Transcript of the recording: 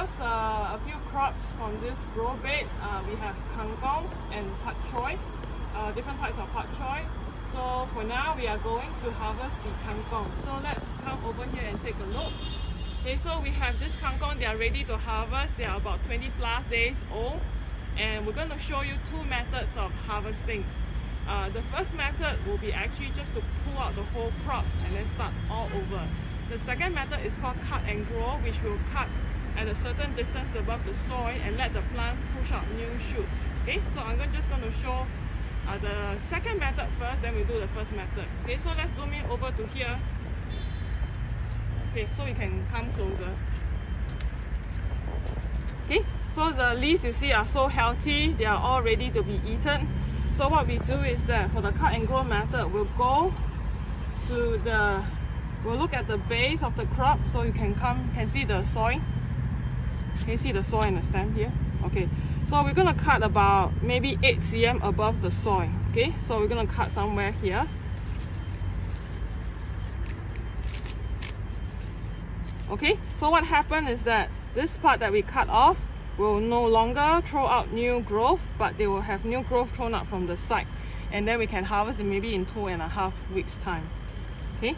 harvest a few crops from this grow bed. We have kangkong and pak choy, different types of pak choy. So for now, we are going to harvest the kangkong. So let's come over here and take a look. Okay, so we have this kangkong. They are ready to harvest. They are about 20 plus days old, and we're going to show you two methods of harvesting. The first method will be actually just to pull out the whole crops and then start all over. The second method is called cut and grow, which will cut at a certain distance above the soil and let the plant push out new shoots. Okay, so I'm just going to show the second method first, then we do the first method. Okay, so let's zoom in over to here. Okay, so we can come closer. Okay, so the leaves you see are so healthy, they are all ready to be eaten. So what we do is that for the cut and grow method, we'll go to we'll look at the base of the crop, so you can see the soil. Can you see the soil in the stem here? Okay, so we're gonna cut about maybe 8 cm above the soil. Okay, so we're gonna cut somewhere here. Okay, so what happened is that this part that we cut off will no longer throw out new growth, but they will have new growth thrown out from the side, and then we can harvest them maybe in 2.5 weeks time. Okay.